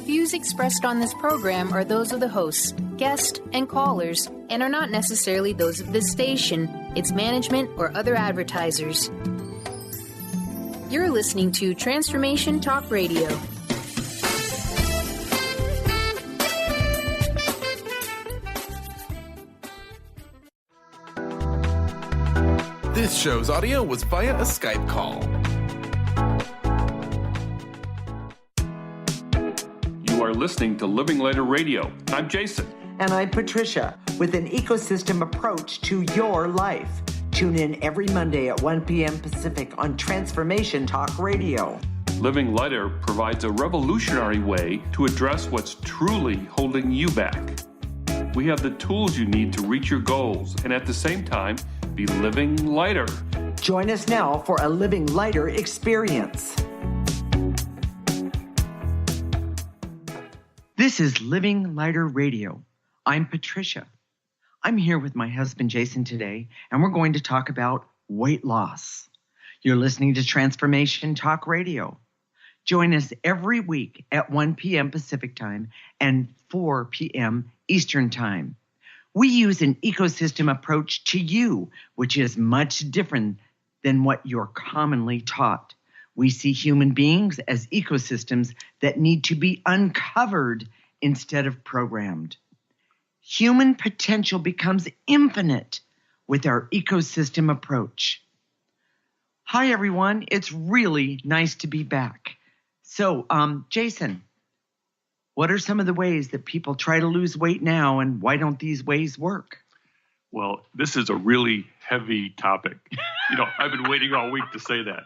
Views expressed on this program are those of the hosts, guests, and callers, and are not necessarily those of this station, its management, or other advertisers. You're listening to Transformation Talk Radio. This show's audio was via a Skype call. You are listening to Living Lighter Radio. I'm Jason. And I'm Patricia, with an ecosystem approach to your life. Tune in every Monday at 1 p.m. Pacific on Transformation Talk Radio. Living Lighter provides a revolutionary way to address what's truly holding you back. We have the tools you need to reach your goals and at the same time be living lighter. Join us now for a Living Lighter experience. This is Living Lighter Radio. I'm Patricia. I'm here with my husband Jason today, and we're going to talk about weight loss. You're listening to Transformation Talk Radio. Join us every week at 1 p.m. Pacific Time and 4 p.m. Eastern Time. We use an ecosystem approach to you, which is much different than what you're commonly taught. We see human beings as ecosystems that need to be uncovered instead of programmed. Human potential becomes infinite with our ecosystem approach. Hi, everyone. It's really nice to be back. So, Jason, what are some of the ways that people try to lose weight now, and why don't these ways work? Well, this is a really heavy topic. I've been waiting all week to say that.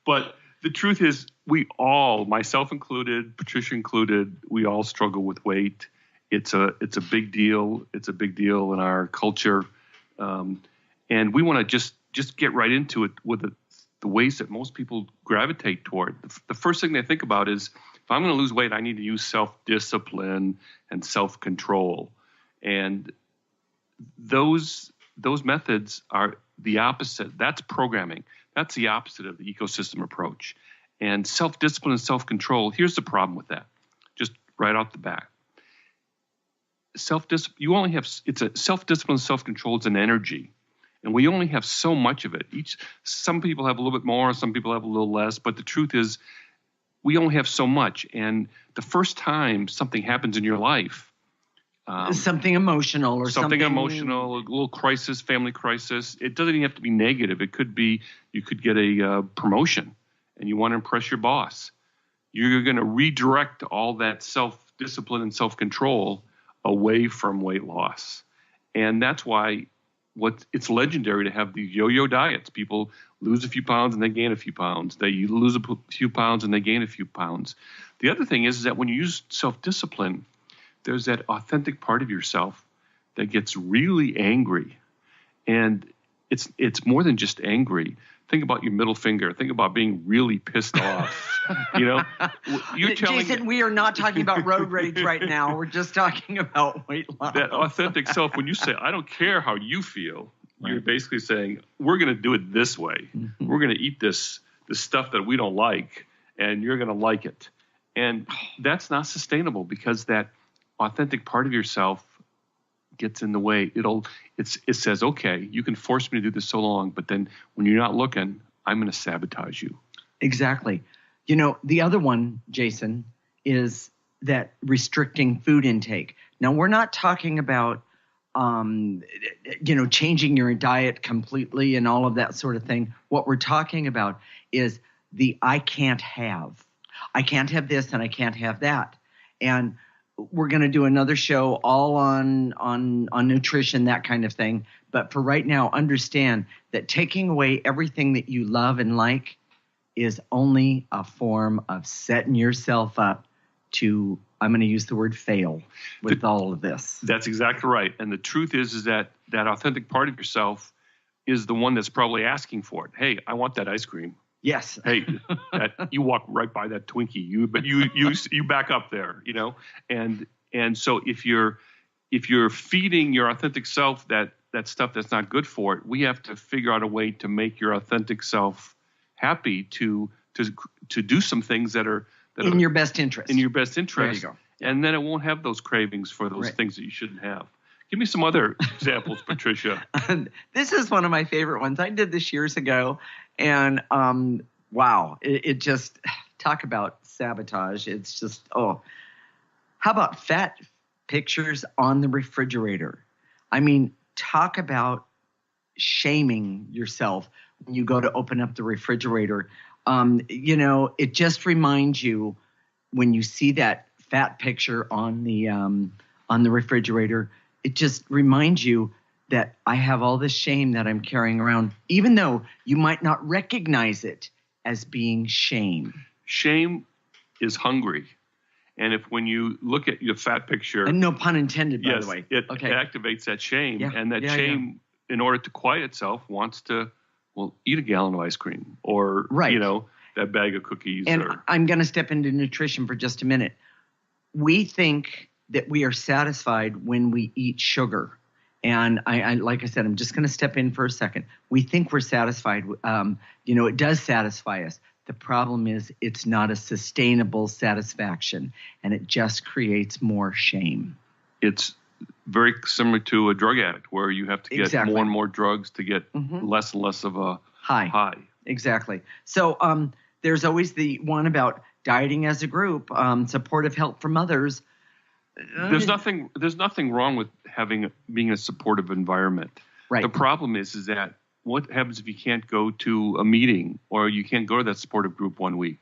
But the truth is, we all, myself included, Patricia included, we all struggle with weight. It's a big deal. It's a big deal in our culture. And we want to just get right into it with the ways that most people gravitate toward. The first thing they think about is, if I'm going to lose weight, I need to use self-discipline and self-control. And those methods are the opposite. That's programming. That's the opposite of the ecosystem approach. And self-discipline and self-control, here's the problem with that, just right off the bat. Self-discipline, it's a self-discipline, self-control is an energy. And we only have so much of it. Some people have a little bit more, some people have a little less, but the truth is, we only have so much. And the first time something happens in your life, something emotional or something emotional, a little crisis, family crisis, it doesn't even have to be negative. It could be, you could get a promotion and you want to impress your boss. You're going to redirect all that self-discipline and self-control away from weight loss. And that's why it's legendary to have these yo-yo diets. People lose a few pounds and they gain a few pounds. They lose a few pounds and they gain a few pounds. The other thing is that when you use self-discipline, there's that authentic part of yourself that gets really angry. And it's more than just angry. Think about your middle finger. Think about being really pissed off. You're telling Jason, we are not talking about road rage right now. We're just talking about weight loss. That authentic self, when you say, I don't care how you feel, right, you're basically saying, we're going to do it this way. Mm-hmm. We're going to eat this stuff that we don't like, and you're going to like it. And that's not sustainable because that authentic part of yourself gets in the way. It says, okay, you can force me to do this so long, but then when you're not looking, I'm going to sabotage you. Exactly. The other one, Jason, is that restricting food intake. Now, we're not talking about, changing your diet completely and all of that sort of thing. What we're talking about is I can't have this and I can't have that. And we're going to do another show all on nutrition, that kind of thing. But for right now, understand that taking away everything that you love and like is only a form of setting yourself up to, I'm going to use the word fail with all of this. That's exactly right. And the truth is that authentic part of yourself is the one that's probably asking for it. Hey, I want that ice cream. Yes. Hey, you walk right by that Twinkie. But you back up there, And so if you're feeding your authentic self that stuff that's not good for it, we have to figure out a way to make your authentic self happy to do some things that are that in your best interest. In your best interest. There you go. And then it won't have those cravings for those things that you shouldn't have. Give me some other examples, Patricia. This is one of my favorite ones. I did this years ago, and wow, it just, talk about sabotage. It's just, how about fat pictures on the refrigerator? I mean, talk about shaming yourself when you go to open up the refrigerator. It just reminds you when you see that fat picture on the refrigerator, it just reminds you that I have all this shame that I'm carrying around, even though you might not recognize it as being shame. Shame is hungry. And when you look at your fat picture. And no pun intended, by the way. It activates that shame. Yeah. And that shame, in order to quiet itself, wants to, eat a gallon of ice cream or, that bag of cookies. And I'm going to step into nutrition for just a minute. We think that we are satisfied when we eat sugar. And I like I said, I'm just going to step in for a second. We think we're satisfied. It does satisfy us. The problem is it's not a sustainable satisfaction, and it just creates more shame. It's very similar to a drug addict where you have to get more and more drugs to get less and less of a high. Exactly. So there's always the one about dieting as a group, supportive help from others. There's nothing wrong with being a supportive environment. Right. The problem is that what happens if you can't go to a meeting or you can't go to that supportive group 1 week?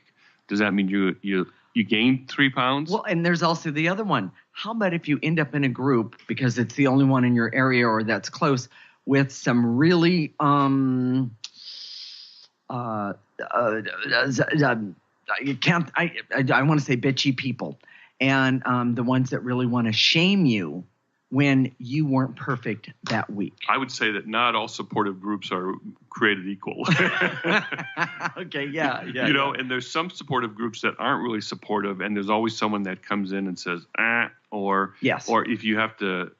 Does that mean you gained 3 pounds? Well, and there's also the other one. How about if you end up in a group because it's the only one in your area or that's close with some really I want to say bitchy people, and the ones that really want to shame you when you weren't perfect that week. I would say that not all supportive groups are created equal. Okay, yeah. And there's some supportive groups that aren't really supportive, and there's always someone that comes in and says, or yes. Or if you have to,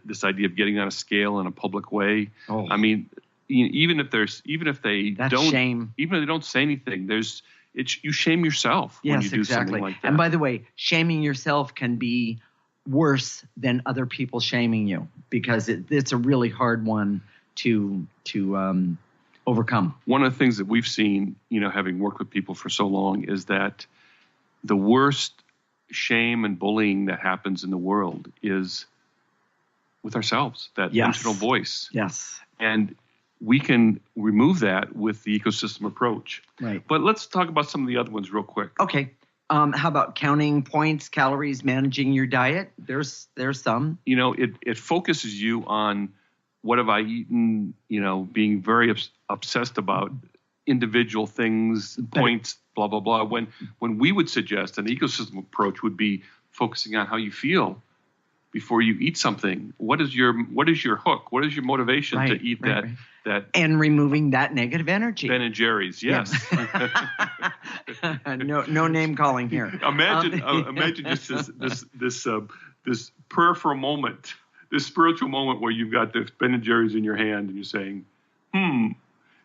this idea of getting on a scale in a public way. Oh. I mean, even if they don't say anything, you shame yourself when you do something like that. And by the way, shaming yourself can be worse than other people shaming you because it's a really hard one to overcome. One of the things that we've seen, having worked with people for so long, is that the worst shame and bullying that happens in the world is with ourselves, that internal voice. Yes. And we can remove that with the ecosystem approach. Right. But let's talk about some of the other ones real quick. Okay. How about counting points, calories, managing your diet? There's some. It focuses you on what have I eaten, being very obsessed about individual things, points, blah, blah, blah. When we would suggest an ecosystem approach would be focusing on how you feel before you eat something. What is your hook? What is your motivation to eat that? And removing that negative energy. Ben and Jerry's, yes. No name calling here. Imagine just this prayerful moment, this spiritual moment where you've got this Ben and Jerry's in your hand and you're saying,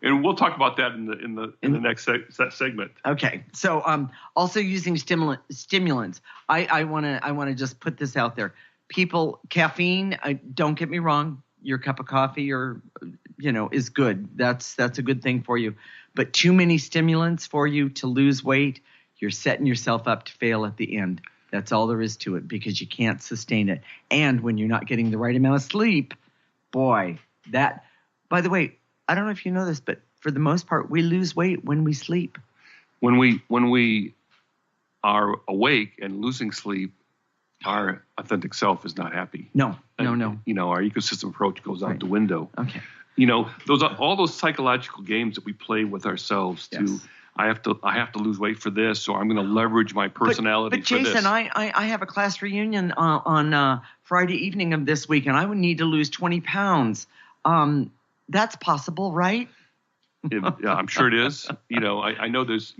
And we'll talk about that in the next segment. Okay. So also using stimulants. I want to just put this out there. People, caffeine, don't get me wrong, your cup of coffee is good. That's a good thing for you. But too many stimulants for you to lose weight, you're setting yourself up to fail at the end. That's all there is to it because you can't sustain it. And when you're not getting the right amount of sleep, boy, that, by the way, I don't know if you know this, but for the most part, we lose weight when we sleep. When we are awake and losing sleep, our authentic self is not happy. No. Our ecosystem approach goes out the window. Okay. All those psychological games that we play with ourselves to, I have to lose weight for this, or I'm going to leverage my personality for this. But Jason, I have a class reunion on Friday evening of this week, and I would need to lose 20 pounds. That's possible, right? Yeah, I'm sure it is. I know there's,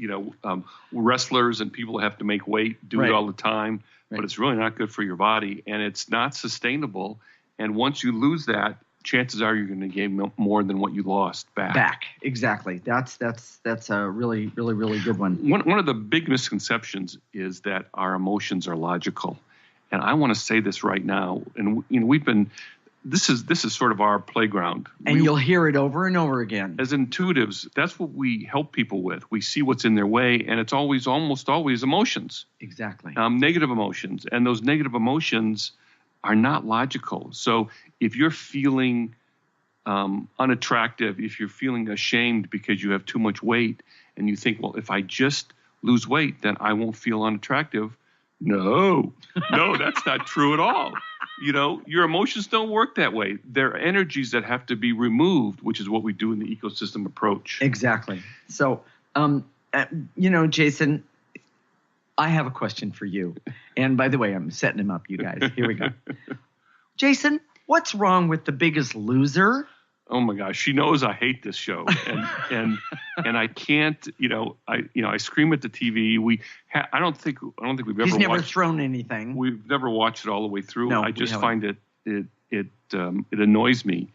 wrestlers and people have to make weight, do it all the time, but it's really not good for your body and it's not sustainable. And once you lose that, chances are you're going to gain more than what you lost back. Exactly. That's a really, really, really good one. One of the big misconceptions is that our emotions are logical. And I want to say this right now. And this is sort of our playground. And you'll hear it over and over again. As intuitives, that's what we help people with. We see what's in their way, and it's almost always emotions. Exactly. Negative emotions. And those negative emotions are not logical. So if you're feeling unattractive, if you're feeling ashamed because you have too much weight, and you think, well, if I just lose weight, then I won't feel unattractive. No, that's not true at all. Your emotions don't work that way. They're energies that have to be removed, which is what we do in the ecosystem approach. Exactly. So, Jason, I have a question for you. And by the way, I'm setting him up, you guys. Here we go. Jason, what's wrong with The Biggest Loser? Oh my gosh, she knows I hate this show, and I can't. I scream at the TV. I don't think we've ever. He's never thrown anything. We've never watched it all the way through. No, I just find it annoys me.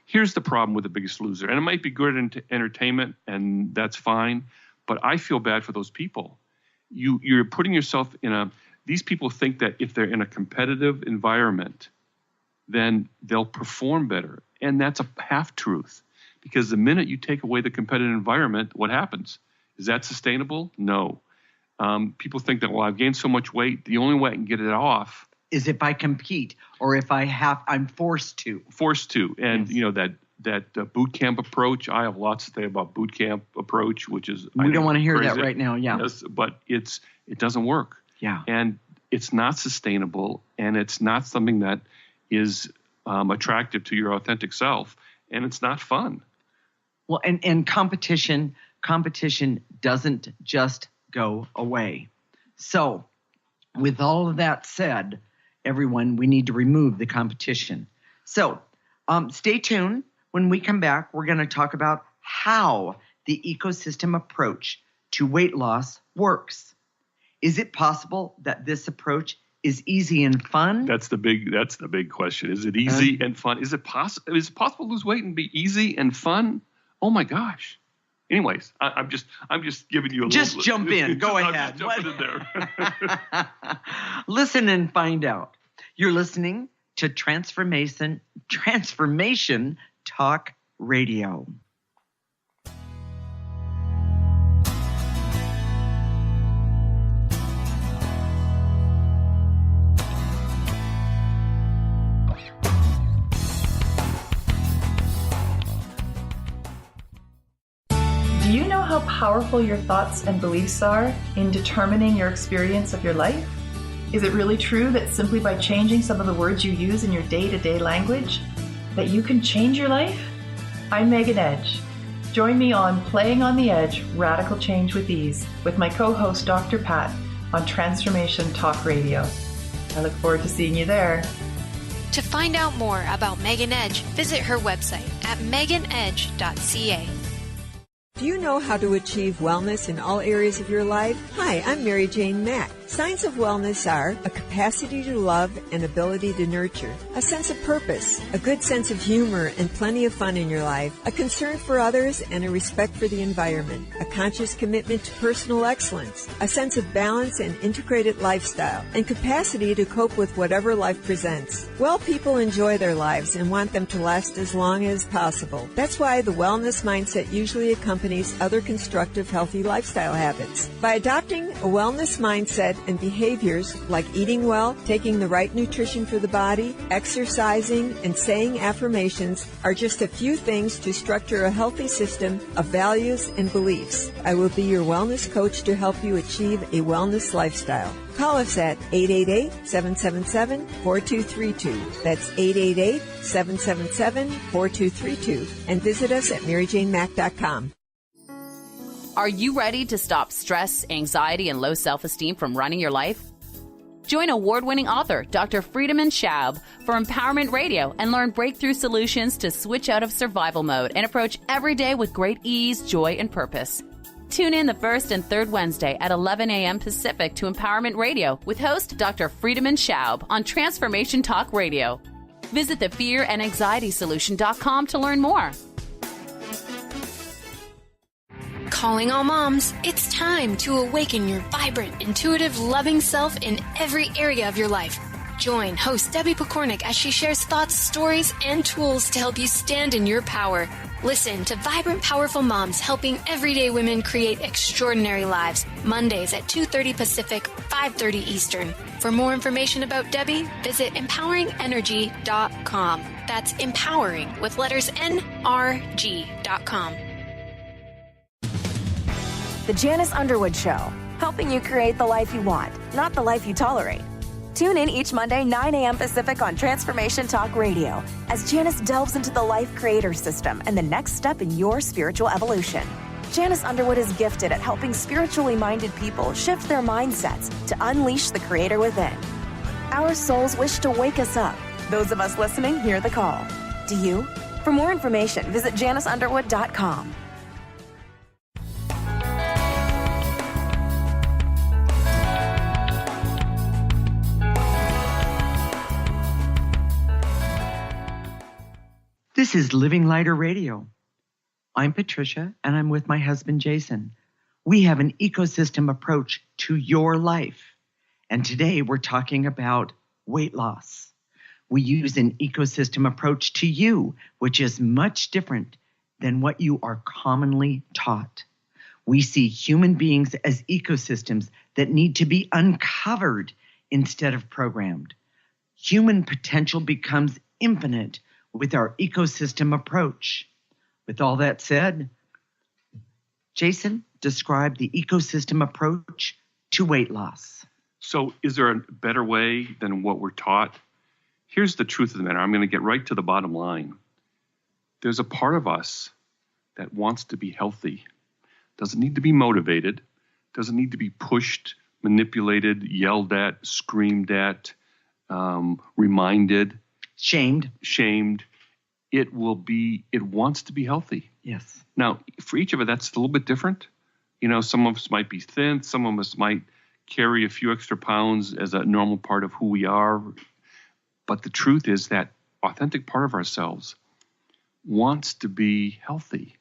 Here's the problem with The Biggest Loser, and it might be good entertainment, and that's fine. But I feel bad for those people. You're putting yourself in these people think that if they're in a competitive environment, then they'll perform better. And that's a half-truth. Because the minute you take away the competitive environment, what happens? Is that sustainable? No. People think that, well, I've gained so much weight, the only way I can get it off is if I compete or if I'm forced to. And, yes. That boot camp approach, I have lots to say about boot camp approach, which is we don't want to hear crazy. That right now. Yeah. Yes, but it doesn't work. Yeah. And it's not sustainable, and it's not something that is attractive to your authentic self, and it's not fun. Well, and competition doesn't just go away. So, with all of that said, everyone, we need to remove the competition. So, stay tuned. When we come back, we're going to talk about how the ecosystem approach to weight loss works. Is it possible that this approach is easy and fun? That's the big question. Is it easy and fun? Is it possible to lose weight and be easy and fun? Oh my gosh. Anyways, I'm just giving you a just little, jump in. Go ahead. I'm just jumping in there. Listen and find out. You're listening to Transformation Talk Radio. Do you know how powerful your thoughts and beliefs are in determining your experience of your life? Is it really true that simply by changing some of the words you use in your day-to-day language, that you can change your life? I'm Megan Edge. Join me on Playing on the Edge, Radical Change with Ease, with my co-host Dr. Pat on Transformation Talk Radio. I look forward to seeing you there. To find out more about Megan Edge, visit her website at meganedge.ca. Do you know how to achieve wellness in all areas of your life? Hi, I'm Mary Jane Mack. Signs of wellness are a capacity to love and ability to nurture, a sense of purpose, a good sense of humor and plenty of fun in your life, a concern for others and a respect for the environment, a conscious commitment to personal excellence, a sense of balance and integrated lifestyle, and capacity to cope with whatever life presents. Well people enjoy their lives and want them to last as long as possible. That's why the wellness mindset usually accompanies other constructive, healthy lifestyle habits. By adopting a wellness mindset and behaviors like eating well, taking the right nutrition for the body, exercising, and saying affirmations are just a few things to structure a healthy system of values and beliefs. I will be your wellness coach to help you achieve a wellness lifestyle. Call us at 888-777-4232. That's 888-777-4232. And visit us at maryjanemack.com. Are you ready to stop stress, anxiety, and low self-esteem from running your life? Join award-winning author Dr. Friedemann Schaub for Empowerment Radio and learn breakthrough solutions to switch out of survival mode and approach every day with great ease, joy, and purpose. Tune in the first and third Wednesday at 11 a.m. Pacific to Empowerment Radio with host Dr. Friedemann Schaub on Transformation Talk Radio. Visit thefearandanxietysolution.com to learn more. Calling all moms, it's time to awaken your vibrant, intuitive, loving self in every area of your life. Join host Debbie Pokornik as she shares thoughts, stories, and tools to help you stand in your power. Listen to Vibrant, Powerful Moms helping everyday women create extraordinary lives. Mondays at 2:30 Pacific, 5:30 Eastern. For more information about Debbie, visit empoweringenergy.com. That's empowering with letters NRG.com. The Janice Underwood Show, helping you create the life you want, not the life you tolerate. Tune in each Monday, 9 a.m. Pacific on Transformation Talk Radio as Janice delves into the Life Creator System and the next step in your spiritual evolution. Janice Underwood is gifted at helping spiritually minded people shift their mindsets to unleash the creator within. Our souls wish to wake us up. Those of us listening hear the call. Do you? For more information, visit JaniceUnderwood.com. This is Living Lighter Radio. I'm Patricia, and I'm with my husband, Jason. We have an ecosystem approach to your life. And today we're talking about weight loss. We use an ecosystem approach to you, which is much different than what you are commonly taught. We see human beings as ecosystems that need to be uncovered instead of programmed. Human potential becomes infinite with our ecosystem approach. With all that said, Jason, describe the ecosystem approach to weight loss. So is there a better way than what we're taught? Here's the truth of the matter. I'm going to get right to the bottom line. There's a part of us that wants to be healthy. Doesn't need to be motivated. Doesn't need to be pushed, manipulated, yelled at, screamed at, reminded. Shamed. It wants to be healthy. Yes. Now, for each of us, that's a little bit different. You know, some of us might be thin. Some of us might carry a few extra pounds as a normal part of who we are. But the truth is that authentic part of ourselves wants to be healthy.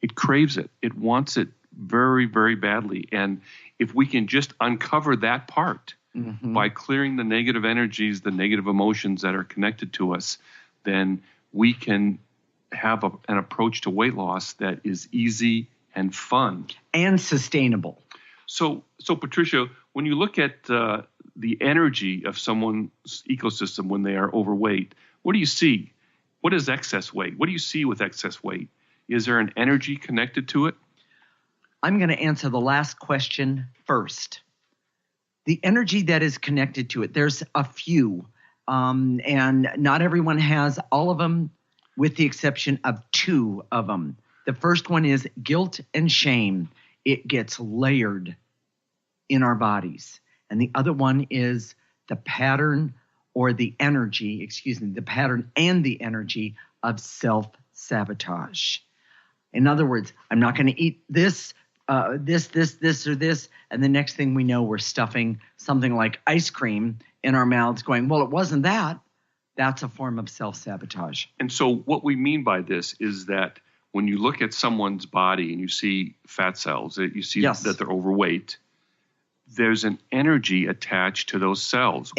It craves it. It wants it very, very badly. And if we can just uncover that part, by clearing the negative energies, the negative emotions that are connected to us, then we can have an approach to weight loss that is easy and fun. And sustainable. So Patricia, when you look at the energy of someone's ecosystem when they are overweight, what do you see? What is excess weight? What do you see with excess weight? Is there an energy connected to it? I'm going to answer the last question first. The energy that is connected to it, there's a few, and not everyone has all of them, with the exception of two of them. The first one is guilt and shame. It gets layered in our bodies. And the other one is the pattern or the energy, the pattern and the energy of self-sabotage. In other words, I'm not going to eat this, this, or this. And the next thing we know, we're stuffing something like ice cream in our mouths going, well, it wasn't that. That's a form of self-sabotage. And so what we mean by this is that when you look at someone's body and you see fat cells, you see that they're overweight, there's an energy attached to those cells.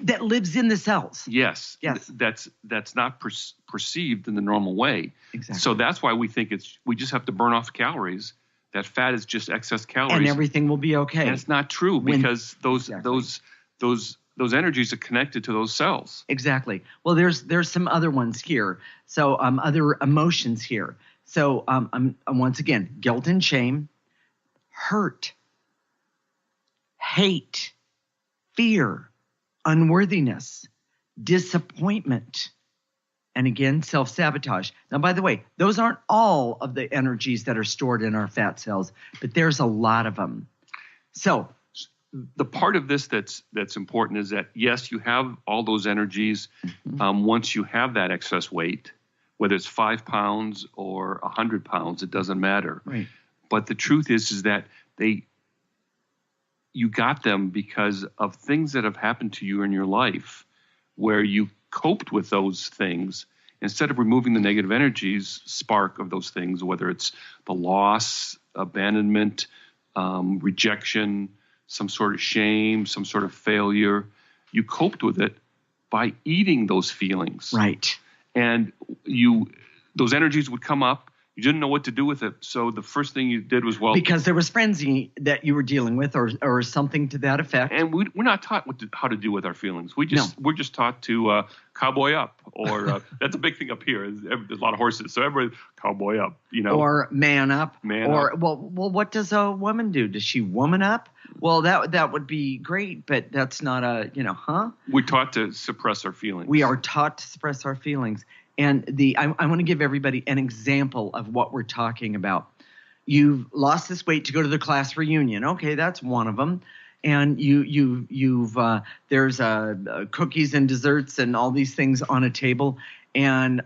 That lives in the cells. Yes. That's not perceived in the normal way. Exactly. So that's why we think we just have to burn off calories. That fat is just excess calories. And everything will be okay. And it's not true because those energies are connected to those cells. Exactly. Well, there's some other ones here. So other emotions here. So once again, guilt and shame, hurt, hate, fear, unworthiness, disappointment, and again, self-sabotage. Now, by the way, those aren't all of the energies that are stored in our fat cells, but there's a lot of them. So the part of this that's important is that, yes, you have all those energies. Once you have that excess weight, whether it's 5 pounds or 100 pounds, it doesn't matter. Right. But the truth is that you got them because of things that have happened to you in your life where you coped with those things, instead of removing the negative energies spark of those things, whether it's the loss, abandonment, rejection, some sort of shame, some sort of failure, you coped with it by eating those feelings. Right. And those energies would come up. You didn't know what to do with it. So the first thing you did was, because there was frenzy that you were dealing with, or something to that effect. And we're not taught how to deal with our feelings. We're just taught to cowboy up, or that's a big thing up here. There's a lot of horses, so everybody cowboy up, or man up, up. Well, what does a woman do? Does she woman up? Well, that would be great, but that's not We're taught to suppress our feelings. We are taught to suppress our feelings. And I want to give everybody an example of what we're talking about. You've lost this weight to go to the class reunion. Okay, that's one of them. And there's cookies and desserts and all these things on a table. And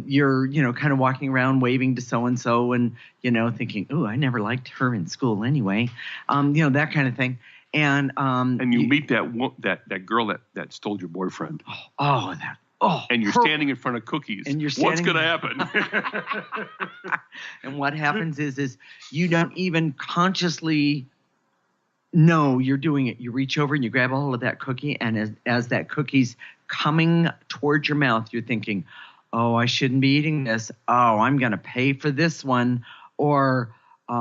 you're kind of walking around waving to so and so and thinking, oh, I never liked her in school anyway. That kind of thing. And you meet that girl that stole your boyfriend. And you're standing in front of cookies. And what's going to happen? And what happens is you don't even consciously know you're doing it. You reach over and you grab a hold of that cookie, and as that cookie's coming towards your mouth, you're thinking, oh, I shouldn't be eating this. Oh, I'm going to pay for this one. Or you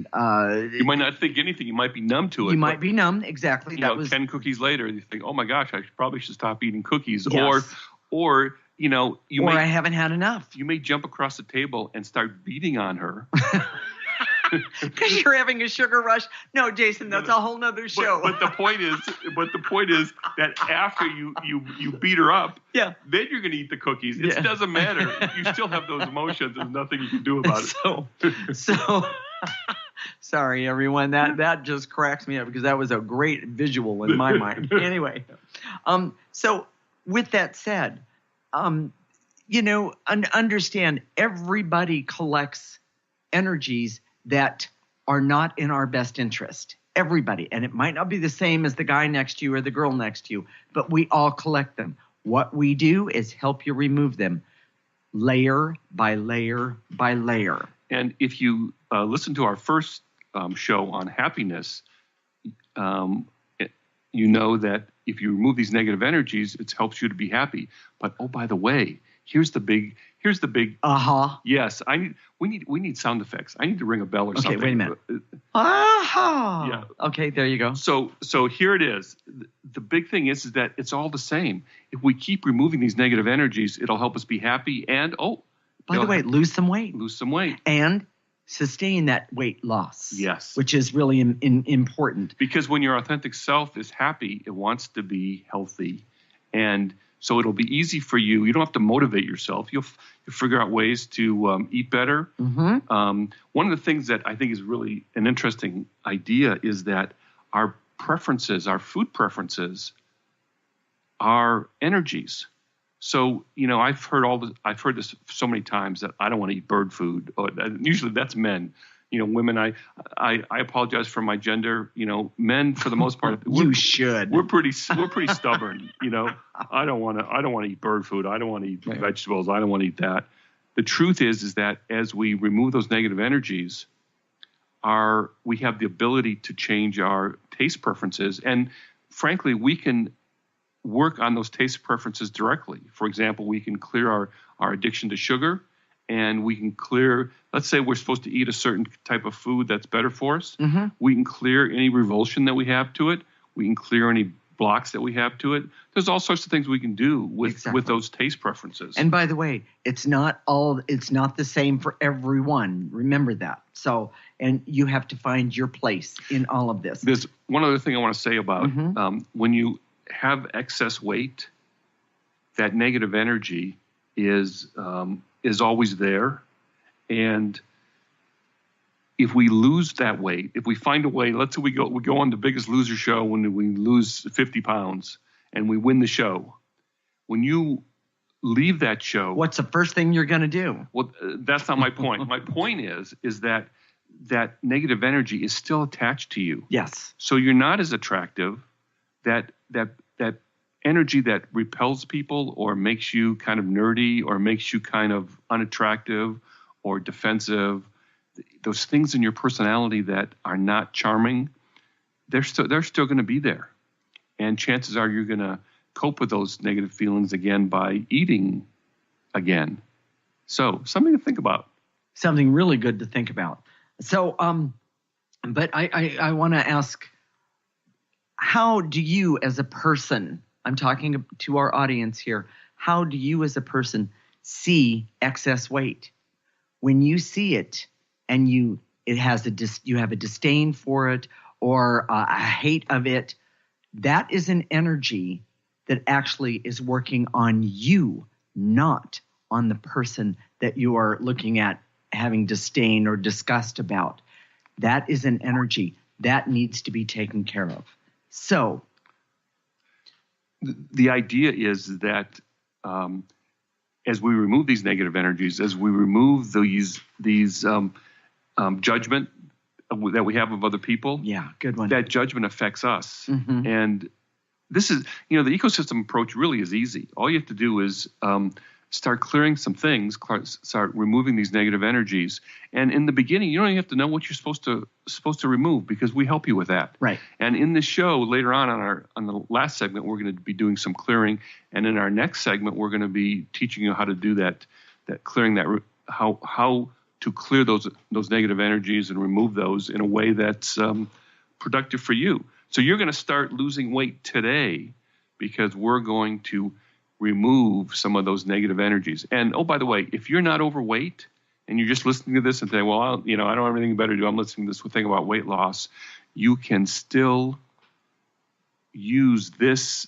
might not think anything. You might be numb to it. You might be numb. Exactly. 10 cookies later, you think, oh my gosh, I probably should stop eating cookies. Yes. Or I haven't had enough. You may jump across the table and start beating on her. Because you're having a sugar rush. No, Jason, that's a whole nother show. But the point is that after you beat her up, then you're going to eat the cookies. It doesn't matter. You still have those emotions. There's nothing you can do about it. So sorry, everyone. That just cracks me up because that was a great visual in my mind. Anyway, so with that said, understand everybody collects energies that are not in our best interest. Everybody. And it might not be the same as the guy next to you or the girl next to you, but we all collect them. What we do is help you remove them layer by layer by layer. And if you listen to our first show on happiness, you know that if you remove these negative energies, it helps you to be happy. But, oh, by the way, here's the big. Uh-huh. Yes, we need sound effects. I need to ring a bell or something. Okay, wait a minute. Uh-huh. Yeah. Okay, there you go. So here it is. The big thing is that it's all the same. If we keep removing these negative energies, it'll help us be happy and by the way, lose some weight. And sustain that weight loss. Yes. Which is really important. Because when your authentic self is happy, it wants to be healthy. And so it'll be easy for you. You don't have to motivate yourself. You'll figure out ways to eat better. Mm-hmm. One of the things that I think is really an interesting idea is that our preferences, our food preferences, are energies. So, I've heard this so many times that I don't want to eat bird food. Usually that's men. Women, I apologize for my gender. Men, for the most part, you should. We're pretty stubborn. I don't want to eat bird food. I don't want to eat vegetables. I don't want to eat that. The truth is that as we remove those negative energies, we have the ability to change our taste preferences, and frankly, we can work on those taste preferences directly. For example, we can clear our addiction to sugar. And we can clear, let's say we're supposed to eat a certain type of food that's better for us. Mm-hmm. We can clear any revulsion that we have to it. We can clear any blocks that we have to it. There's all sorts of things we can do with those taste preferences. And by the way, it's not the same for everyone. Remember that. So, and you have to find your place in all of this. There's one other thing I want to say about when you have excess weight, that negative energy is always there. And if we lose that weight, if we find a way, let's say we go on the Biggest Loser show when we lose 50 pounds and we win the show. When you leave that show, what's the first thing you're going to do? Well, that's not my point. My point is that negative energy is still attached to you. Yes. So you're not as attractive. That energy that repels people or makes you kind of nerdy or makes you kind of unattractive or defensive, those things in your personality that are not charming, they're still going to be there. And chances are you're going to cope with those negative feelings again by eating again. So something to think about. Something really good to think about. So, but I want to ask, how do you as a person, I'm talking to our audience here, how do you as a person see excess weight? When you see it and you have a disdain for it or a hate of it, that is an energy that actually is working on you, not on the person that you are looking at having disdain or disgust about. That is an energy that needs to be taken care of. So the idea is that as we remove these negative energies, as we remove these judgment that we have of other people, good one. That judgment affects us. Mm-hmm. And this is, the ecosystem approach really is easy. All you have to do is start clearing some things, start removing these negative energies. And in the beginning, you don't even have to know what you're supposed to remove, because we help you with that. Right. And in this show, later on the last segment, we're going to be doing some clearing. And in our next segment, we're going to be teaching you how to do that clearing, how to clear those negative energies and remove those in a way that's productive for you. So you're going to start losing weight today because we're going to remove some of those negative energies. And oh, by the way, if you're not overweight and you're just listening to this and say, well, I don't have anything better to do, I'm listening to this thing about weight loss, you can still use this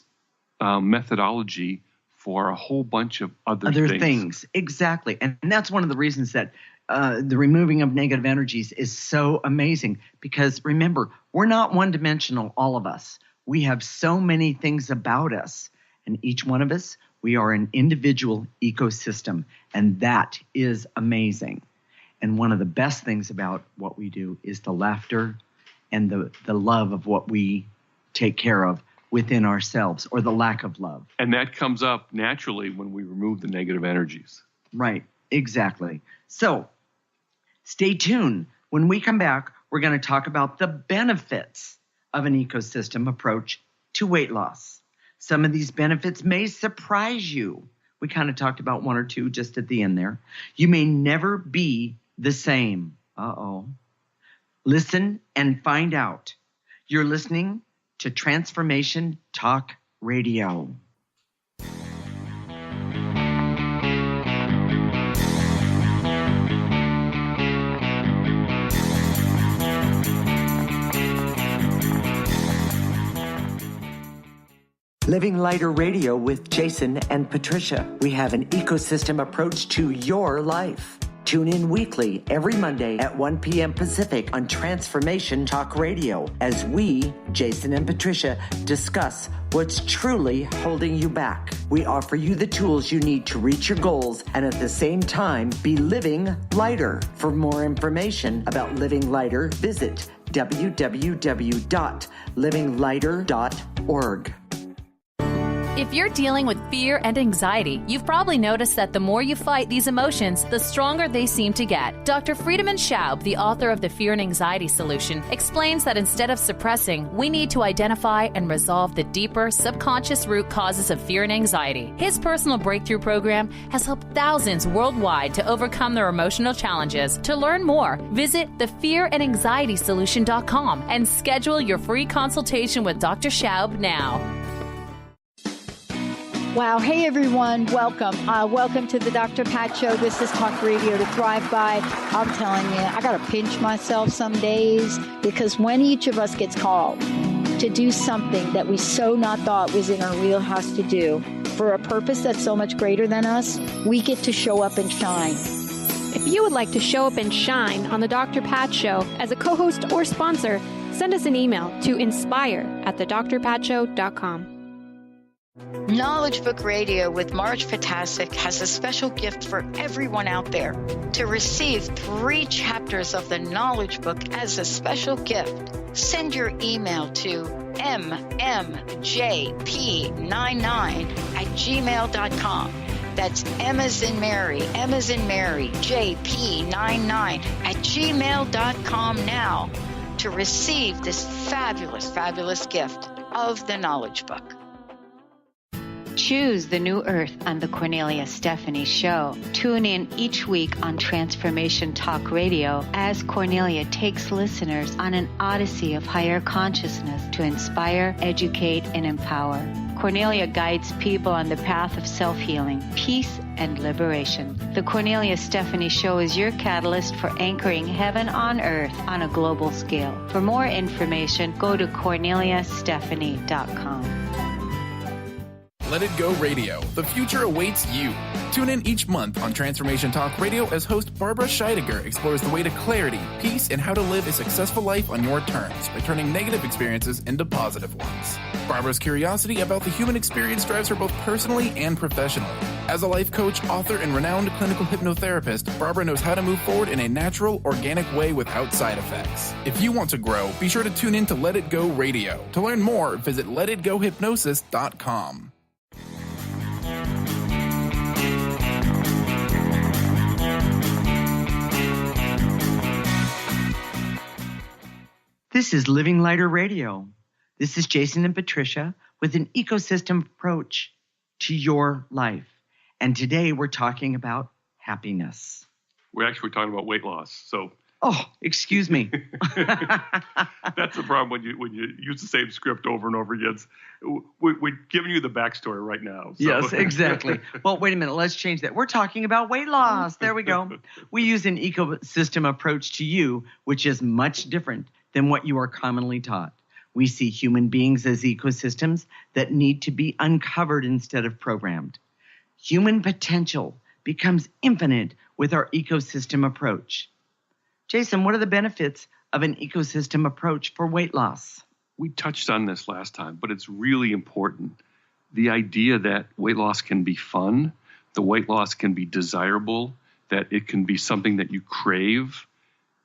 methodology for a whole bunch of other things. Exactly. And that's one of the reasons that the removing of negative energies is so amazing, because remember, we're not one-dimensional, all of us. We have so many things about us, and each one of us, we are an individual ecosystem, and that is amazing. And one of the best things about what we do is the laughter and the love of what we take care of within ourselves, or the lack of love. And that comes up naturally when we remove the negative energies. Right, exactly. So stay tuned. When we come back, we're going to talk about the benefits of an ecosystem approach to weight loss. Some of these benefits may surprise you. We kind of talked about one or two just at the end there. You may never be the same. Listen and find out. You're listening to Transformation Talk Radio. Living Lighter Radio with Jason and Patricia. We have an ecosystem approach to your life. Tune in weekly every Monday at 1 p.m. Pacific on Transformation Talk Radio as we, Jason and Patricia, discuss what's truly holding you back. We offer you the tools you need to reach your goals and at the same time be living lighter. For more information about Living Lighter, visit www.livinglighter.org. If you're dealing with fear and anxiety, you've probably noticed that the more you fight these emotions, the stronger they seem to get. Dr. Friedemann Schaub, the author of The Fear and Anxiety Solution, explains that instead of suppressing, we need to identify and resolve the deeper, subconscious root causes of fear and anxiety. His personal breakthrough program has helped thousands worldwide to overcome their emotional challenges. To learn more, visit thefearandanxietysolution.com and schedule your free consultation with Dr. Schaub now. Wow. Hey, everyone. Welcome. Welcome to the Dr. Pat Show. This is Talk Radio to Thrive By. I'm telling you, I got to pinch myself some days, because when each of us gets called to do something that we so not thought was in our wheelhouse to do for a purpose that's so much greater than us, we get to show up and shine. If you would like to show up and shine on the Dr. Pat Show as a co-host or sponsor, send us an email to inspire@thedrpatshow.com. Knowledge Book Radio with Marge Potasic has a special gift for everyone out there. To receive 3 chapters of the Knowledge Book as a special gift, send your email to mmjp99@gmail.com. That's M as in Mary, JP99@gmail.com now to receive this fabulous, fabulous gift of the Knowledge Book. Choose the new earth on the Cornelia Stephanie Show. Tune in each week on Transformation Talk Radio as Cornelia takes listeners on an odyssey of higher consciousness to inspire, educate, and empower. Cornelia guides people on the path of self-healing, peace, and liberation. The Cornelia Stephanie Show is your catalyst for anchoring heaven on earth on a global scale. For more information, go to corneliastephanie.com. Let It Go Radio. The future awaits you. Tune in each month on Transformation Talk Radio as host Barbara Scheidegger explores the way to clarity, peace, and how to live a successful life on your terms by turning negative experiences into positive ones. Barbara's curiosity about the human experience drives her both personally and professionally. As a life coach, author, and renowned clinical hypnotherapist, Barbara knows how to move forward in a natural, organic way without side effects. If you want to grow, be sure to tune in to Let It Go Radio. To learn more, visit letitgohypnosis.com. This is Living Lighter Radio. This is Jason and Patricia with an ecosystem approach to your life. And today we're talking about happiness. We're actually talking about weight loss. So, excuse me. That's the problem when you use the same script over and over again. We're giving you the backstory right now. So. Yes, exactly. Well, wait a minute. Let's change that. We're talking about weight loss. There we go. We use an ecosystem approach to you, which is much different than what you are commonly taught. We see human beings as ecosystems that need to be uncovered instead of programmed. Human potential becomes infinite with our ecosystem approach. Jason, what are the benefits of an ecosystem approach for weight loss? We touched on this last time, but it's really important. The idea that weight loss can be fun, the weight loss can be desirable, that it can be something that you crave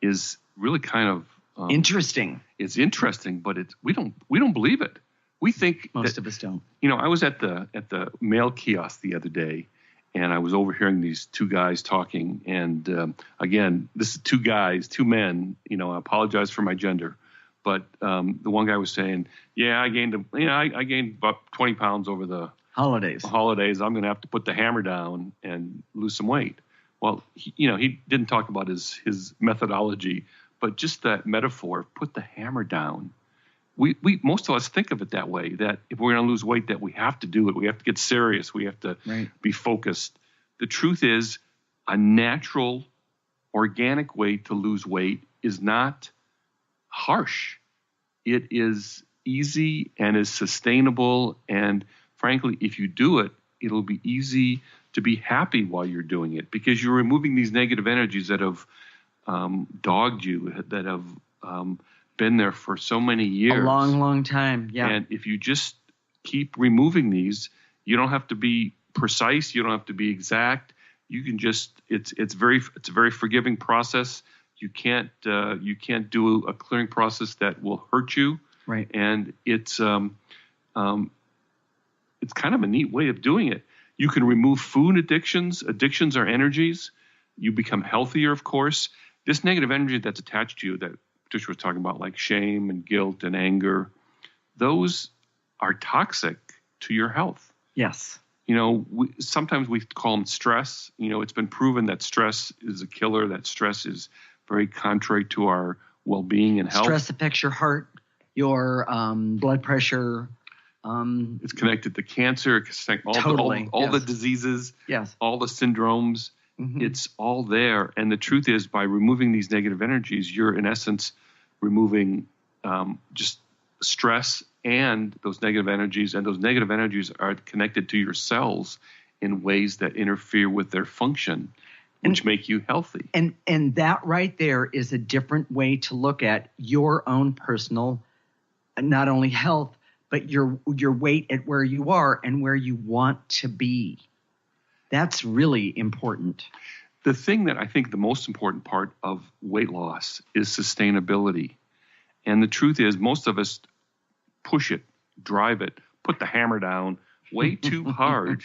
is really kind of interesting. It's interesting, but we don't believe it. We think most of us don't. You know, I was at the mail kiosk the other day, and I was overhearing these 2 guys talking. And again, this is 2 guys, 2 men. You know, I apologize for my gender, but the one guy was saying, "Yeah, I gained about 20 pounds over the holidays. I'm going to have to put the hammer down and lose some weight." Well, he didn't talk about his methodology. But just that metaphor, put the hammer down. We most of us think of it that way, that if we're going to lose weight, that we have to do it. We have to get serious. We have to be focused. The truth is, a natural, organic way to lose weight is not harsh. It is easy and is sustainable. And frankly, if you do it, it'll be easy to be happy while you're doing it because you're removing these negative energies that have dogged you, that have been there for so many years. A long, long time, yeah. And if you just keep removing these, you don't have to be precise. You don't have to be exact. You can just it's a very forgiving process. You can't do a clearing process that will hurt you. Right. And it's kind of a neat way of doing it. You can remove food addictions. Addictions are energies. You become healthier, of course. This negative energy that's attached to you that Patricia was talking about, like shame and guilt and anger, those are toxic to your health. Yes. You know, sometimes we call them stress. You know, it's been proven that stress is a killer, that stress is very contrary to our well-being and health. Stress affects your heart, your blood pressure. It's connected to cancer. It's all the diseases, all the syndromes. Mm-hmm. It's all there. And the truth is, by removing these negative energies, you're in essence removing just stress and those negative energies. And those negative energies are connected to your cells in ways that interfere with their function, which make you healthy. And that right there is a different way to look at your own personal, not only health, but your weight at where you are and where you want to be. That's really important. The thing that I think the most important part of weight loss is sustainability. And the truth is, most of us push it, drive it, put the hammer down way too hard.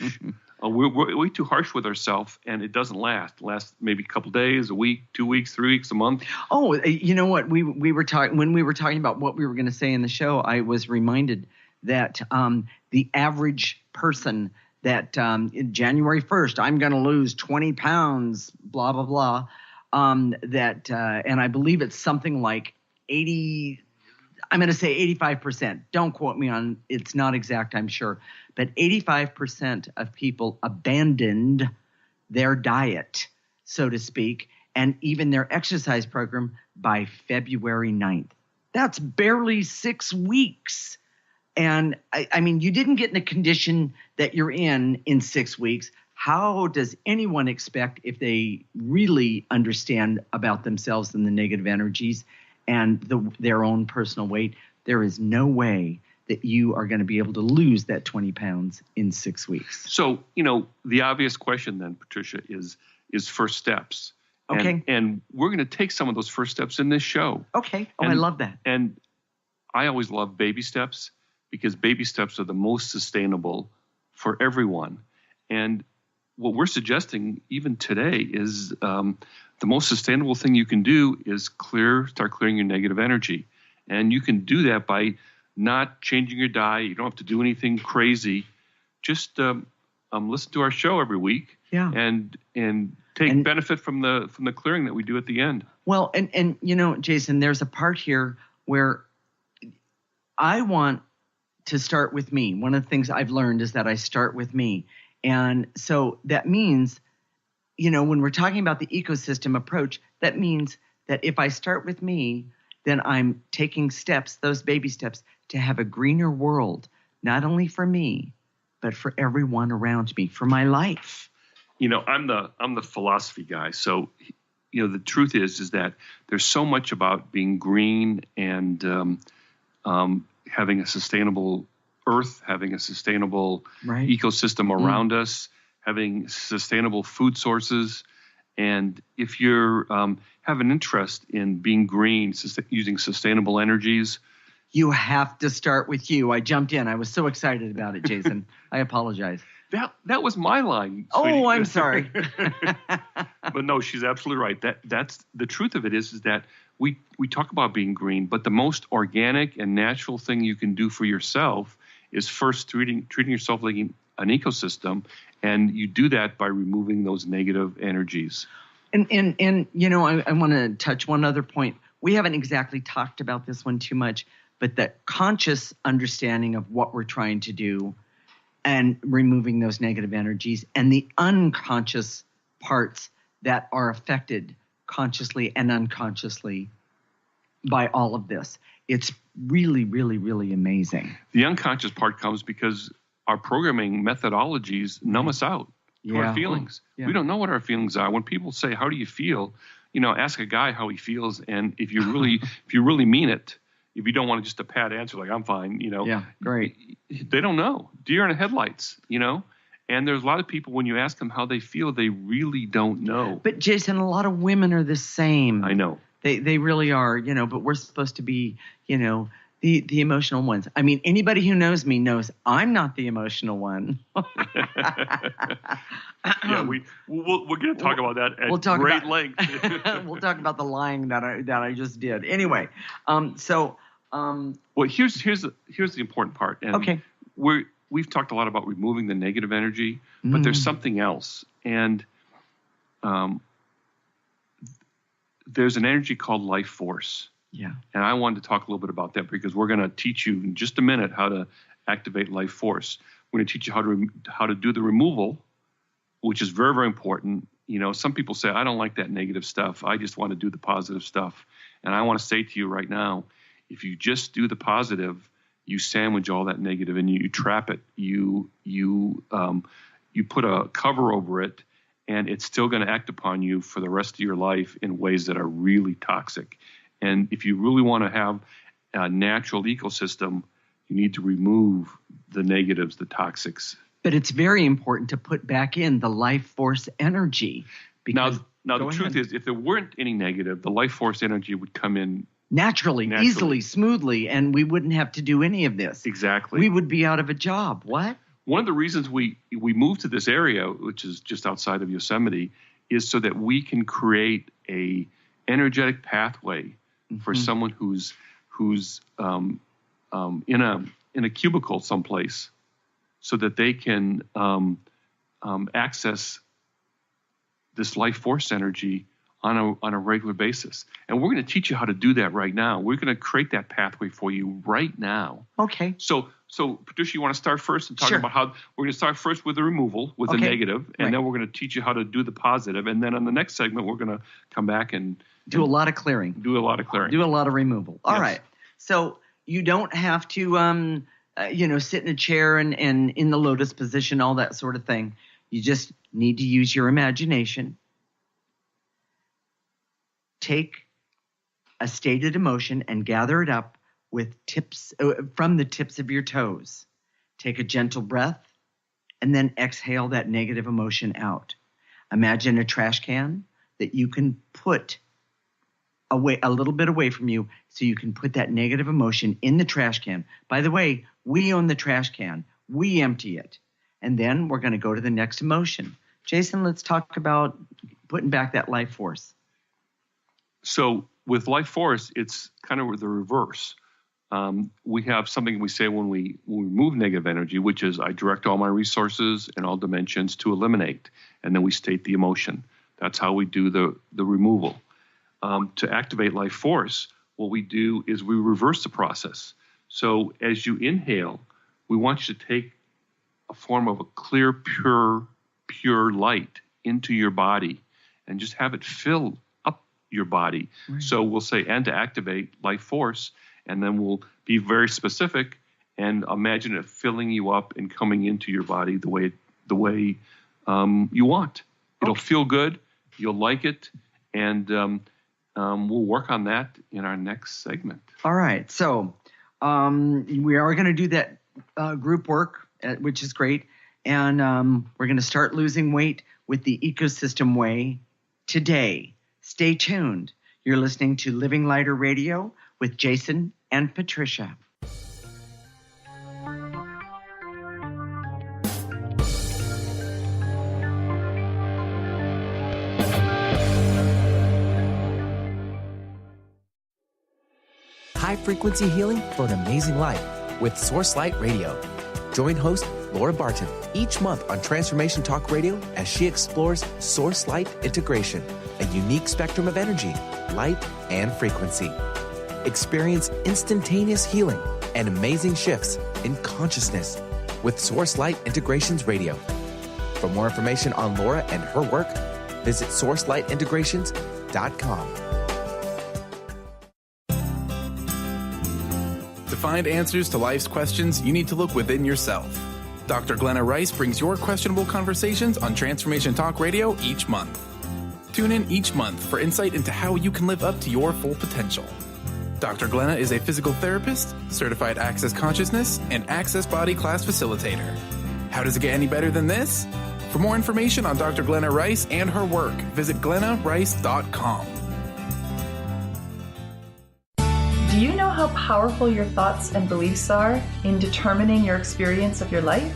We're way too harsh with ourselves, and it doesn't last. It lasts maybe a couple days, a week, 2 weeks, 3 weeks, a month. Oh, you know what? We were talking when we were talking about what we were going to say in the show. I was reminded that the average person that January 1st, I'm going to lose 20 pounds, blah, blah, blah. And I believe it's something like 80, I'm going to say 85%. Don't quote me on, it's not exact, I'm sure. But 85% of people abandoned their diet, so to speak, and even their exercise program by February 9th. That's barely 6 weeks. And I mean, you didn't get in the condition that you're in 6 weeks. How does anyone expect, if they really understand about themselves and the negative energies and their own personal weight, there is no way that you are going to be able to lose that 20 pounds in 6 weeks. So, the obvious question then, Patricia, is first steps. Okay. And we're going to take some of those first steps in this show. Okay. I love that. And I always love baby steps, because baby steps are the most sustainable for everyone. And what we're suggesting even today is the most sustainable thing you can do is start clearing your negative energy. And you can do that by not changing your diet. You don't have to do anything crazy. Just listen to our show every week. Yeah. And take benefit from the clearing that we do at the end. Well, and Jason, there's a part here where I want to start with me. One of the things I've learned is that I start with me. And so that means, when we're talking about the ecosystem approach, that means that if I start with me, then I'm taking steps, those baby steps, to have a greener world, not only for me, but for everyone around me, for my life. I'm the philosophy guy. So, the truth is that there's so much about being green and having a sustainable earth, having a sustainable ecosystem around us, having sustainable food sources. And if you have an interest in being green, using sustainable energies, you have to start with you. I jumped in. I was so excited about it, Jason. I apologize. That was my line. Oh, sweetie. I'm sorry. But no, she's absolutely right. That's the truth of it is that we talk about being green, but the most organic and natural thing you can do for yourself is first treating yourself like an ecosystem, and you do that by removing those negative energies. And I want to touch one other point. We haven't exactly talked about this one too much, but the conscious understanding of what we're trying to do and removing those negative energies, and the unconscious parts that are affected consciously and unconsciously by all of this. It's really, really, really amazing. The unconscious part comes because our programming methodologies numb us out to our feelings. Yeah. We don't know what our feelings are. When people say, "How do you feel?" Ask a guy how he feels, and if you really mean it, if you don't want just a pat answer like "I'm fine," yeah, great. They don't know. Deer in the headlights, And there's a lot of people, when you ask them how they feel, they really don't know. But Jason, a lot of women are the same. I know. They really are, but we're supposed to be, the emotional ones. I mean, anybody who knows me knows I'm not the emotional one. Yeah, we're going to talk about that at great length. We'll talk about the lying that I just did. Anyway, well, here's the important part. And okay. We've talked a lot about removing the negative energy, but there's something else. And there's an energy called life force. Yeah. And I wanted to talk a little bit about that because we're going to teach you in just a minute how to activate life force. We're going to teach you how to do the removal, which is very, very important. Some people say, I don't like that negative stuff. I just want to do the positive stuff. And I want to say to you right now, if you just do the positive, you sandwich all that negative and you trap it. You put a cover over it, and it's still going to act upon you for the rest of your life in ways that are really toxic. And if you really want to have a natural ecosystem, You need to remove the negatives, the toxics. But it's very important to put back in the life force energy. Now the truth is, if there weren't any negative, the life force energy would come in naturally, easily, smoothly, and we wouldn't have to do any of this. Exactly. We would be out of a job. What? One of the reasons we moved to this area, which is just outside of Yosemite, is so that we can create a energetic pathway for someone who's in a cubicle someplace, so that they can access this life force energy on a regular basis. And we're going to teach you how to do that right now. We're going to create that pathway for you right now. Okay. So Patricia, you want to start first and talk about how we're going to start first with the removal, with the negative, and then we're going to teach you how to do the positive. And then on the next segment, we're going to come back and do a lot of clearing. Do a lot of clearing. Do a lot of removal. All right. So you don't have to, sit in a chair and in the lotus position, all that sort of thing. You just need to use your imagination. Take a stated emotion and gather it up with tips from the tips of your toes. Take a gentle breath and then exhale that negative emotion out. Imagine a trash can that you can put away a little bit away from you, so you can put that negative emotion in the trash can. By the way, we own the trash can. We empty it. And then we're going to go to the next emotion. Jason, let's talk about putting back that life force. So with life force, it's kind of the reverse. We have something we say when we remove negative energy, which is I direct all my resources in all dimensions to eliminate. And then we state the emotion. That's how we do the removal. To activate life force, what we do is we reverse the process. So as you inhale, we want you to take a form of a clear, pure light into your body and just have it fill up your body. Right. So we'll say, and to activate life force, and then we'll be very specific and imagine it filling you up and coming into your body the way you want. It'll feel good. You'll like it. And we'll work on that in our next segment. All right. So we are going to do that group work, which is great. And we're going to start losing weight with the ecosystem way today. Stay tuned. You're listening to Living Lighter Radio with Jason and Patricia. High-frequency healing for an amazing life with Source Light Radio. Join host Laura Barton each month on Transformation Talk Radio as she explores Source Light integration, a unique spectrum of energy, light, and frequency. Experience instantaneous healing and amazing shifts in consciousness with Source Light Integrations Radio. For more information on Laura and her work, visit sourcelightintegrations.com. To find answers to life's questions, you need to look within yourself. Dr. Glenna Rice brings your questionable conversations on Transformation Talk Radio each month. Tune in each month for insight into how you can live up to your full potential. Dr. Glenna is a physical therapist, certified Access Consciousness, and Access Body Class facilitator. How does it get any better than this? For more information on Dr. Glenna Rice and her work, visit glennarice.com. Do you know how powerful your thoughts and beliefs are in determining your experience of your life?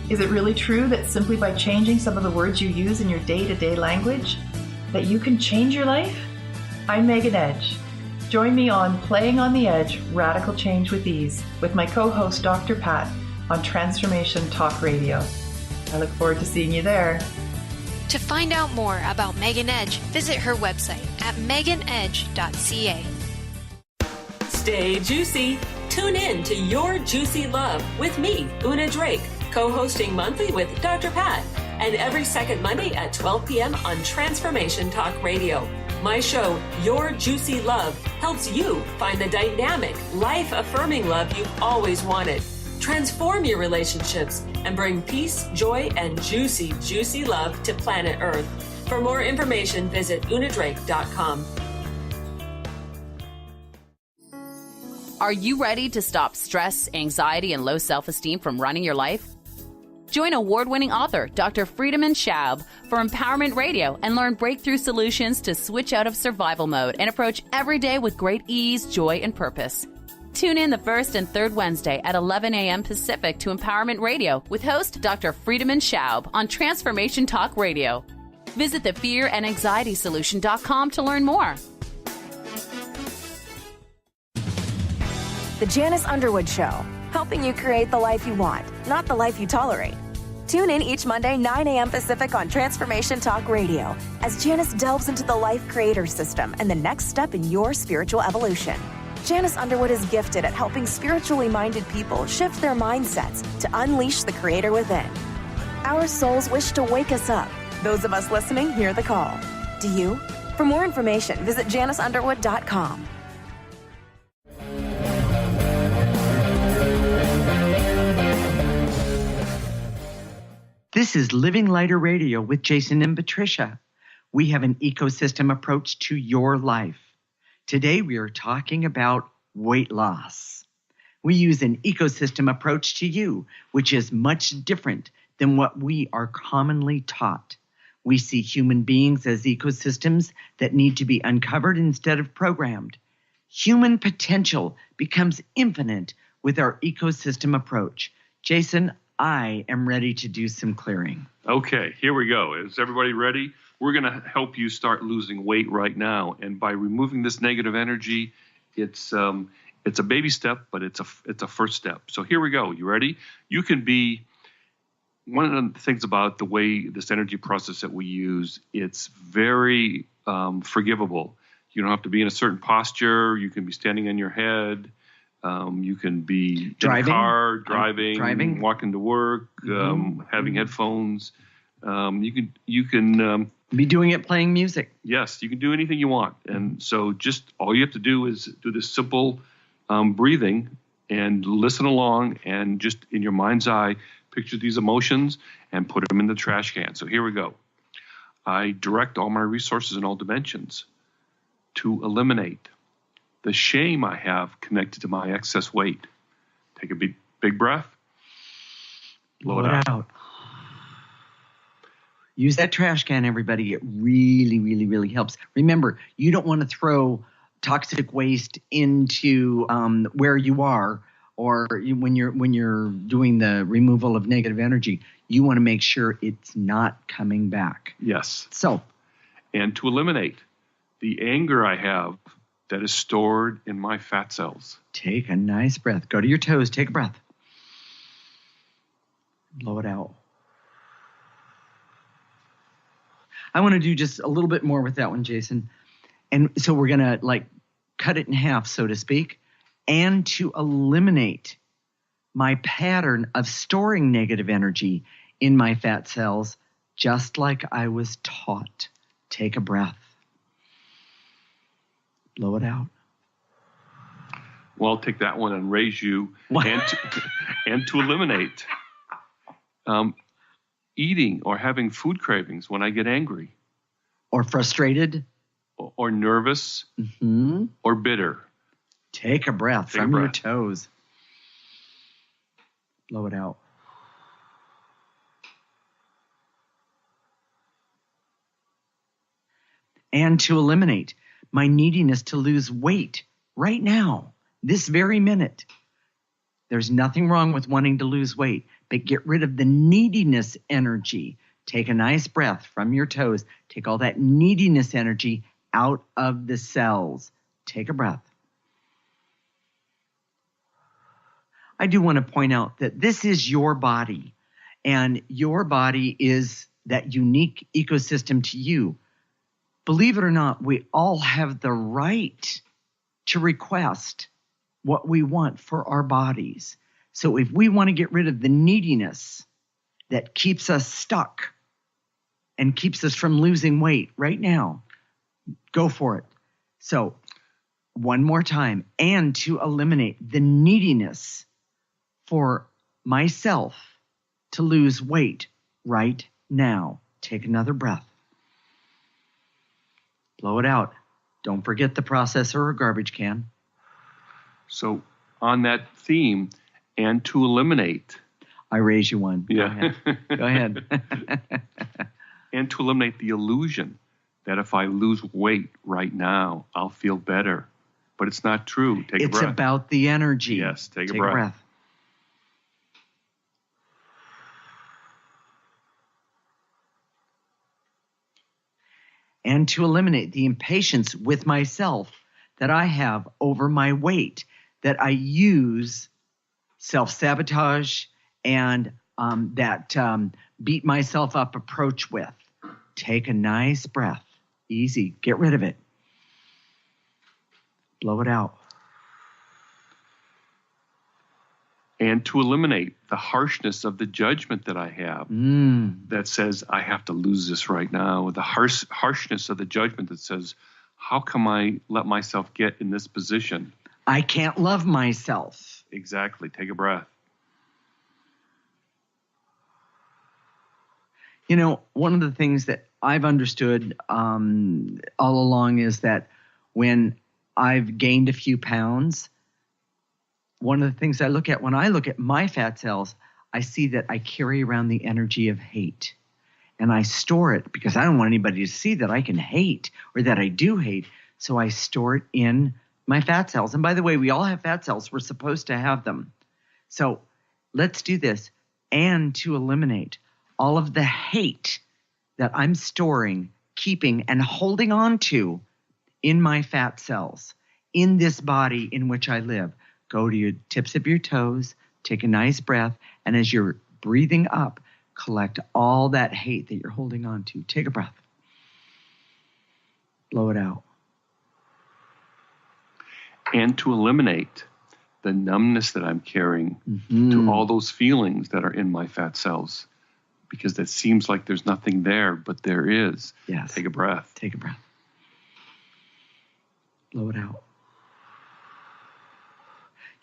Is it really true that simply by changing some of the words you use in your day-to-day language, that you can change your life? I'm Megan Edge. Join me on Playing on the Edge, Radical Change with Ease, with my co-host Dr. Pat on Transformation Talk Radio. I look forward to seeing you there. To find out more about Megan Edge, visit her website at meganedge.ca. Stay juicy. Tune in to Your Juicy Love with me, Una Drake, co-hosting monthly with Dr. Pat, and every second Monday at 12 p.m. on Transformation Talk Radio. My show, Your Juicy Love, helps you find the dynamic, life-affirming love you've always wanted. Transform your relationships and bring peace, joy, and juicy, juicy love to planet Earth. For more information, visit unadrake.com. Are you ready to stop stress, anxiety, and low self-esteem from running your life? Join award-winning author Dr. Friedemann Schaub for Empowerment Radio and learn breakthrough solutions to switch out of survival mode and approach every day with great ease, joy, and purpose. Tune in the first and third Wednesday at 11 a.m. Pacific to Empowerment Radio with host Dr. Friedemann Schaub on Transformation Talk Radio. Visit thefearandanxietysolution.com to learn more. The Janice Underwood Show, helping you create the life you want, not the life you tolerate. Tune in each Monday, 9 a.m. Pacific on Transformation Talk Radio as Janice delves into the life creator system and the next step in your spiritual evolution. Janice Underwood is gifted at helping spiritually minded people shift their mindsets to unleash the creator within. Our souls wish to wake us up. Those of us listening hear the call. Do you? For more information, visit janiceunderwood.com. This is Living Lighter Radio with Jason and Patricia. We have an ecosystem approach to your life. Today we are talking about weight loss. We use an ecosystem approach to you, which is much different than what we are commonly taught. We see human beings as ecosystems that need to be uncovered instead of programmed. Human potential becomes infinite with our ecosystem approach. Jason, I am ready to do some clearing. Okay, here we go. Is everybody ready? We're going to help you start losing weight right now. And by removing this negative energy, it's a baby step, but it's a first step. So here we go. You ready? You can be, one of the things about the way this energy process that we use, it's very forgivable. You don't have to be in a certain posture. You can be standing on your head. You can be driving, in a car, driving, walking to work, having headphones. You can be doing it playing music. Yes, you can do anything you want. And so just all you have to do is do this simple breathing and listen along and just in your mind's eye, picture these emotions and put them in the trash can. So here we go. I direct all my resources in all dimensions to eliminate the shame I have connected to my excess weight. Take a big breath. Blow it out. Use that trash can, everybody. It really, really, really helps. Remember, you don't want to throw toxic waste into where you are or when you're doing the removal of negative energy. You want to make sure it's not coming back. Yes. So. And to eliminate the anger I have that is stored in my fat cells. Take a nice breath. Go to your toes. Take a breath. Blow it out. I want to do just a little bit more with that one, Jason. And so we're going to cut it in half, so to speak, and to eliminate my pattern of storing negative energy in my fat cells, just like I was taught. Take a breath. Blow it out. Well, I'll take that one and raise you and to eliminate eating or having food cravings when I get angry. Or frustrated. Or nervous. Mm-hmm. Or bitter. Take a breath from your toes. Blow it out. And to eliminate my neediness to lose weight right now, this very minute. There's nothing wrong with wanting to lose weight, but get rid of the neediness energy. Take a nice breath from your toes. Take all that neediness energy out of the cells. Take a breath. I do want to point out that this is your body, and your body is that unique ecosystem to you. Believe it or not, we all have the right to request what we want for our bodies. So if we want to get rid of the neediness that keeps us stuck and keeps us from losing weight right now, go for it. So one more time, and to eliminate the neediness for myself to lose weight right now. Take another breath. Blow it out. Don't forget the processor or garbage can. So on that theme, and to eliminate. I raise you one. Yeah. Go ahead. And to eliminate the illusion that if I lose weight right now, I'll feel better. But it's not true. Take a breath. It's about the energy. Yes, take a breath. And to eliminate the impatience with myself that I have over my weight, that I use self-sabotage and that beat myself up approach with. Take a nice breath. Easy. Get rid of it. Blow it out. And to eliminate the harshness of the judgment that I have that says I have to lose this right now. The harshness of the judgment that says, how come I let myself get in this position? I can't love myself. Exactly. Take a breath. You know, one of the things that I've understood all along is that when I've gained a few pounds, one of the things I look at when I look at my fat cells, I see that I carry around the energy of hate. And I store it because I don't want anybody to see that I can hate or that I do hate. So I store it in my fat cells. And by the way, we all have fat cells. We're supposed to have them. So let's do this. And to eliminate all of the hate that I'm storing, keeping, and holding on to in my fat cells, in this body in which I live. Go to your tips of your toes, take a nice breath, and as you're breathing up, collect all that hate that you're holding on to. Take a breath. Blow it out. And to eliminate the numbness that I'm carrying to all those feelings that are in my fat cells, because it seems like there's nothing there, but there is. Yes. Take a breath. Take a breath. Blow it out.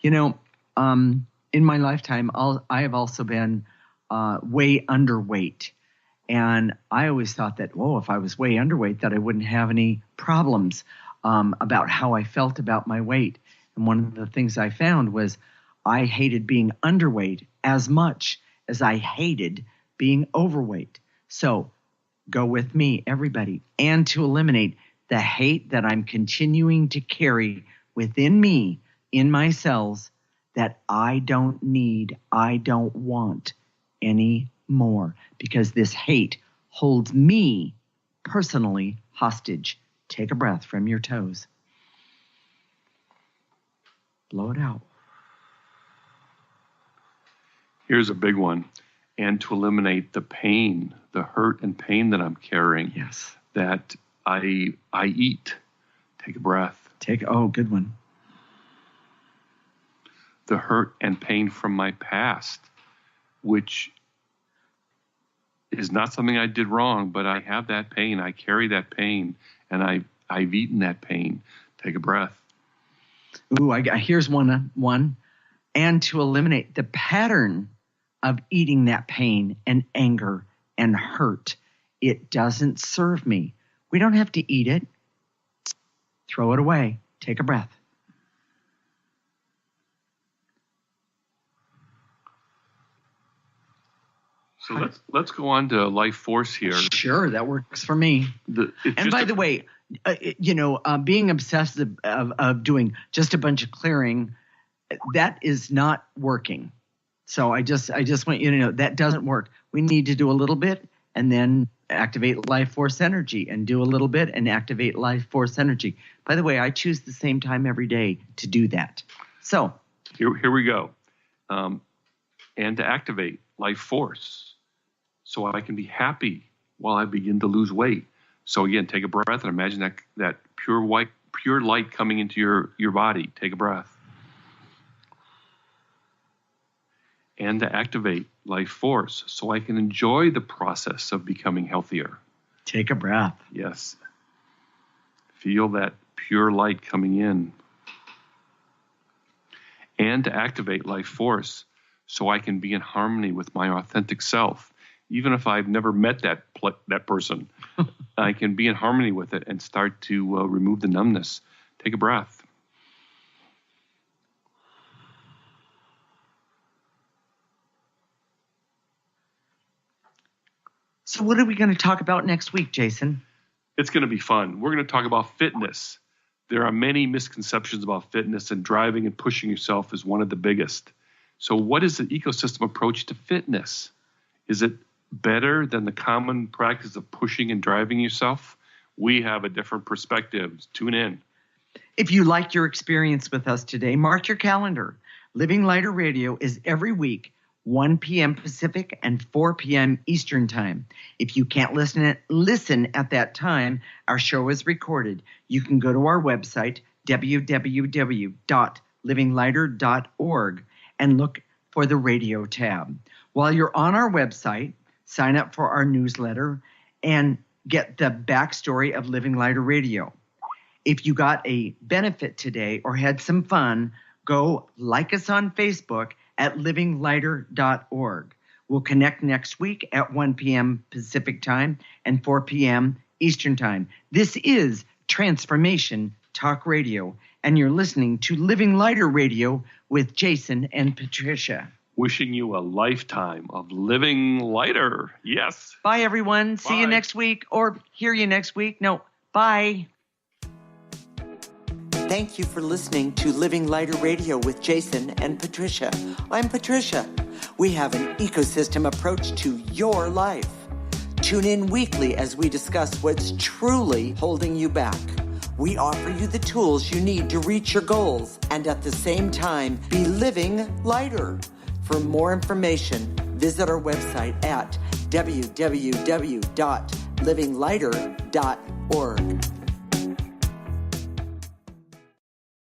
You know, in my lifetime, I have also been way underweight. And I always thought that, if I was way underweight, that I wouldn't have any problems about how I felt about my weight. And one of the things I found was I hated being underweight as much as I hated being overweight. So go with me, everybody. And to eliminate the hate that I'm continuing to carry within me, in my cells, that I don't need, I don't want anymore, because this hate holds me personally hostage. Take a breath from your toes. Blow it out. Here's a big one. And to eliminate the pain, the hurt and pain that I'm carrying. Yes. That I eat. Take a breath. Good one. The hurt and pain from my past, which is not something I did wrong, but I have that pain. I carry that pain, and I've eaten that pain. Take a breath. Here's one. And to eliminate the pattern of eating that pain and anger and hurt. It doesn't serve me. We don't have to eat it. Throw it away. Take a breath. So let's go on to life force here. Sure, that works for me. And by the way, being obsessive of doing just a bunch of clearing, that is not working. So I just want you to know that doesn't work. We need to do a little bit and then activate life force energy, and do a little bit and activate life force energy. By the way, I choose the same time every day to do that. So here we go. And to activate life force, so I can be happy while I begin to lose weight. So again, take a breath and imagine that pure light coming into your body. Take a breath. And to activate life force, so I can enjoy the process of becoming healthier. Take a breath. Yes. Feel that pure light coming in. And to activate life force, so I can be in harmony with my authentic self. Even if I've never met that person, I can be in harmony with it and start to remove the numbness. Take a breath. So what are we going to talk about next week, Jason? It's going to be fun. We're going to talk about fitness. There are many misconceptions about fitness, and driving and pushing yourself is one of the biggest. So what is the ecosystem approach to fitness? Is it better than the common practice of pushing and driving yourself? We have a different perspective. Tune in. If you liked your experience with us today, mark your calendar. Living Lighter Radio is every week, 1 p.m. Pacific and 4 p.m. Eastern Time. If you can't listen at that time, our show is recorded. You can go to our website, www.livinglighter.org, and look for the radio tab. While you're on our website, sign up for our newsletter and get the backstory of Living Lighter Radio. If you got a benefit today or had some fun, go like us on Facebook at livinglighter.org. We'll connect next week at 1 p.m. Pacific Time and 4 p.m. Eastern Time. This is Transformation Talk Radio, and you're listening to Living Lighter Radio with Jason and Patricia. Wishing you a lifetime of living lighter. Yes. Bye, everyone. See you next week, or hear you next week. No, bye. Thank you for listening to Living Lighter Radio with Jason and Patricia. I'm Patricia. We have an ecosystem approach to your life. Tune in weekly as we discuss what's truly holding you back. We offer you the tools you need to reach your goals and at the same time be living lighter. For more information, visit our website at www.livinglighter.org.